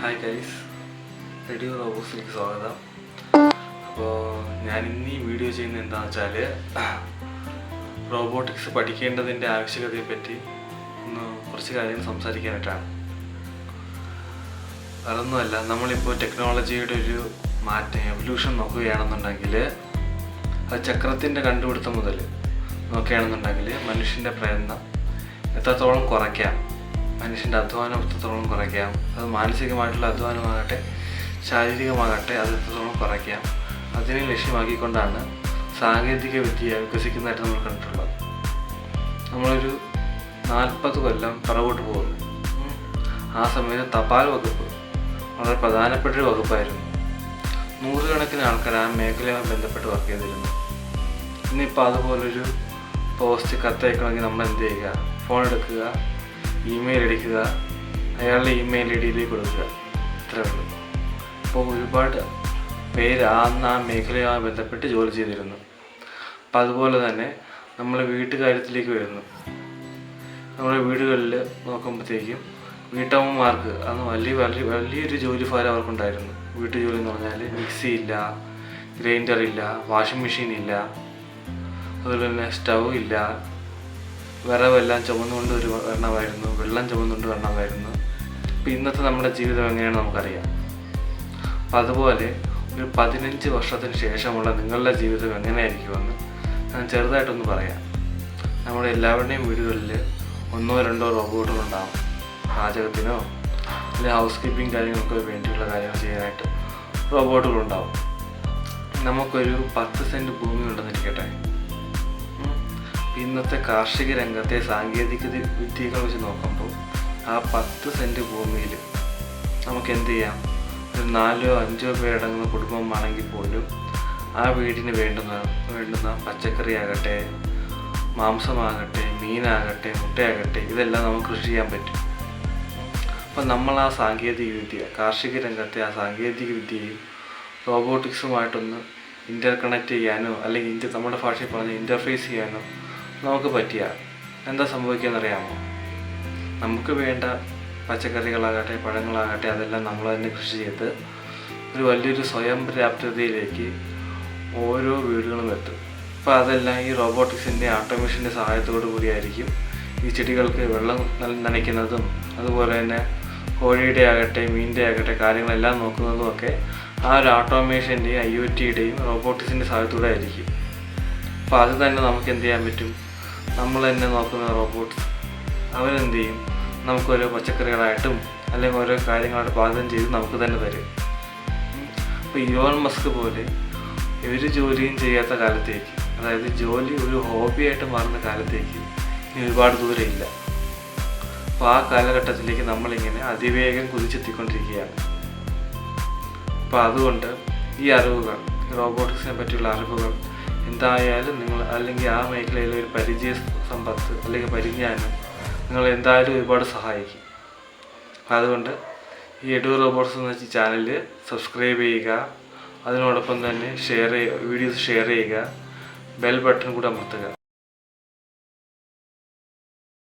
Hi guys, radio റോബോട്സിലേക്ക് സ്വാഗതം. അപ്പോൾ ഞാൻ ഇന്ന് ഈ വീഡിയോ ചെയ്യുന്നത് എന്താണെന്ന് വെച്ചാൽ റോബോട്ടിക്സ് പഠിക്കേണ്ടതിൻ്റെ ആവശ്യകതയെപ്പറ്റി കുറച്ച് കാര്യങ്ങൾ സംസാരിക്കാനായിട്ടാണ്. അതൊന്നുമല്ല, നമ്മളിപ്പോൾ ടെക്നോളജിയുടെ ഒരു മാറ്റം എവല്യൂഷൻ നോക്കുകയാണെന്നുണ്ടെങ്കിൽ അത് ചക്രത്തിൻ്റെ കണ്ടുപിടുത്തം മുതൽ നോക്കുകയാണെന്നുണ്ടെങ്കിൽ മനുഷ്യൻ്റെ പ്രയത്നം എത്രത്തോളം കുറയ്ക്കാം, മനുഷ്യൻ്റെ അധ്വാനം എത്രത്തോളം കുറയ്ക്കാം, അത് മാനസികമായിട്ടുള്ള അധ്വാനമാകട്ടെ ശാരീരികമാകട്ടെ അത് എത്രത്തോളം കുറയ്ക്കാം, അതിനെ ലക്ഷ്യമാക്കിക്കൊണ്ടാണ് സാങ്കേതിക വിദ്യ വികസിക്കുന്നതായിട്ട് നമ്മൾ കണ്ടിട്ടുള്ളത്. നമ്മളൊരു 40 കൊല്ലം പുറകോട്ട് പോകുന്നു. ആ സമയത്ത് തപാൽ വകുപ്പ് വളരെ പ്രധാനപ്പെട്ടൊരു വകുപ്പായിരുന്നു. 100 കണക്കിന് ആൾക്കാർ ആ മേഖലയുമായി ബന്ധപ്പെട്ട് വർക്ക് ചെയ്തിരുന്നു. ഇന്നിപ്പോൾ അതുപോലൊരു പോസ്റ്റ് കത്തയക്കണമെങ്കിൽ നമ്മൾ എന്ത് ചെയ്യുക? ഫോൺ എടുക്കുക, ഇമെയിൽ അടിക്കുക, അയാളുടെ ഇമെയിൽ ഐ ഡിയിലേക്ക് കൊടുക്കുക, ഇത്രയേ ഉള്ളൂ. അപ്പോൾ ഒരുപാട് പേര് ആ മേഖലയുമായി ബന്ധപ്പെട്ട് ജോലി ചെയ്തിരുന്നു. അപ്പം അതുപോലെ തന്നെ നമ്മൾ വീട്ടുകാര്യത്തിലേക്ക് വരുന്നു. നമ്മുടെ വീടുകളിൽ നോക്കുമ്പോഴത്തേക്കും വീട്ടമ്മമാർക്ക് അന്ന് വലിയൊരു ജോലിഭാരം അവർക്കുണ്ടായിരുന്നു. വീട്ടുജോലി എന്ന് പറഞ്ഞാൽ മിക്സി ഇല്ല, ഗ്രൈൻഡർ ഇല്ല, വാഷിംഗ് മെഷീൻ ഇല്ല, അതുപോലെ തന്നെ സ്റ്റൗ ഇല്ല, വിറവെല്ലാം ചുമന്നുകൊണ്ട് വരണമായിരുന്നു, വെള്ളം ചുമന്നുകൊണ്ട് വരണമായിരുന്നു. അപ്പോൾ ഇന്നത്തെ നമ്മുടെ ജീവിതം എങ്ങനെയാണെന്ന് നമുക്കറിയാം. അപ്പം അതുപോലെ ഒരു 15 വർഷത്തിന് ശേഷമുള്ള നിങ്ങളുടെ ജീവിതം എങ്ങനെയായിരിക്കുമെന്ന് ഞാൻ ചെറുതായിട്ടൊന്ന് പറയാം. നമ്മുടെ എല്ലാവരുടെയും വീടുകളിൽ 1-2 റോബോട്ടുകളുണ്ടാകും. പാചകത്തിനോ അല്ലെങ്കിൽ ഹൗസ് കീപ്പിംഗ് കാര്യങ്ങൾക്കോ വേണ്ടിയുള്ള കാര്യങ്ങൾ ചെയ്യാനായിട്ട് റോബോട്ടുകളുണ്ടാവും. നമുക്കൊരു 10 സെൻറ്റ് ഭൂമി ഉണ്ടെന്നിരിക്കട്ടെ. ഇന്നത്തെ കാർഷിക രംഗത്തെ സാങ്കേതിക വിദ്യകൾ വെച്ച് നോക്കുമ്പോൾ ആ 10 സെൻറ്റ് ഭൂമിയിൽ നമുക്ക് എന്ത് ചെയ്യാം? ഒരു 4-5 പേരടങ്ങുന്ന കുടുംബമാണെങ്കിൽ പോലും ആ വീടിന് വേണ്ടുന്ന പച്ചക്കറി ആകട്ടെ, മാംസമാകട്ടെ, മീനാകട്ടെ, മുട്ടയാകട്ടെ, ഇതെല്ലാം നമുക്ക് കൃഷി ചെയ്യാൻ പറ്റും. അപ്പം നമ്മൾ ആ സാങ്കേതിക വിദ്യ, കാർഷിക രംഗത്തെ ആ സാങ്കേതിക വിദ്യയും റോബോട്ടിക്സുമായിട്ടൊന്ന് ഇൻ്റർകണക്ട് ചെയ്യാനോ അല്ലെങ്കിൽ നമ്മുടെ ഭാഷയിൽ പറഞ്ഞ് ഇൻ്റർഫേസ് ചെയ്യാനോ നമുക്ക് പറ്റിയാൽ എന്താ സംഭവിക്കുകയെന്നറിയാമോ? നമുക്ക് വേണ്ട പച്ചക്കറികളാകട്ടെ, പഴങ്ങളാകട്ടെ, അതെല്ലാം നമ്മൾ തന്നെ കൃഷി ചെയ്ത് ഒരു വലിയൊരു സ്വയം പര്യാപ്തതയിലേക്ക് ഓരോ വീടുകളും എത്തും. അപ്പോൾ അതെല്ലാം ഈ റോബോട്ടിക്സിൻ്റെ ഓട്ടോമേഷൻ്റെ സഹായത്തോടു കൂടിയായിരിക്കും ഈ ചെടികൾക്ക് വെള്ളം നനയ്ക്കുന്നതും അതുപോലെ തന്നെ കോഴിയുടെ ആകട്ടെ മീനിൻ്റെ ആകട്ടെ കാര്യങ്ങളെല്ലാം നോക്കുന്നതും ഒക്കെ ആ ഒരു ഓട്ടോമേഷൻ്റെയും IoTയുടെയും റോബോട്ടിക്സിൻ്റെ സഹായത്തോടെ ആയിരിക്കും. അപ്പോൾ അത് തന്നെ നമുക്ക് എന്ത് ചെയ്യാൻ പറ്റും? നമ്മൾ തന്നെ നോക്കുന്ന റോബോട്ട്സ് അവരെന്ത് ചെയ്യും? നമുക്ക് ഓരോ പച്ചക്കറികളായിട്ടും അല്ലെങ്കിൽ ഓരോ കാര്യങ്ങളായിട്ട് പാചകം ചെയ്ത് നമുക്ക് തന്നെ തരും. അപ്പോൾ ഇലോൺ മസ്ക് പോലെ ഒരു ജോലിയും ചെയ്യാത്ത കാലത്തേക്ക്, അതായത് ജോലി ഒരു ഹോബിയായിട്ട് മാറുന്ന കാലത്തേക്ക് ഇനി ഒരുപാട് ദൂരമില്ല. അപ്പോൾ ആ കാലഘട്ടത്തിലേക്ക് നമ്മളിങ്ങനെ അതിവേഗം കുതിച്ചെത്തിക്കൊണ്ടിരിക്കുകയാണ്. അപ്പോൾ അതുകൊണ്ട് ഈ അറിവുകൾ, റോബോട്ടിക്സിനെ പറ്റിയുള്ള അറിവുകൾ എന്തായാലും നിങ്ങൾ അല്ലെങ്കിൽ ആ മേഖലയിൽ ഒരു പരിചയ സമ്പത്ത് അല്ലെങ്കിൽ പരിജ്ഞാനം നിങ്ങൾ എന്തായാലും ഒരുപാട് സഹായിക്കും. അതുകൊണ്ട് ഈ എഡു റോബോട്ട്സ് എന്ന ചാനൽ സബ്സ്ക്രൈബ് ചെയ്യുക, അതിനോടൊപ്പം തന്നെ വീഡിയോസ് ഷെയർ ചെയ്യുക, ബെൽ ബട്ടൺ കൂടെ അമർത്തുക.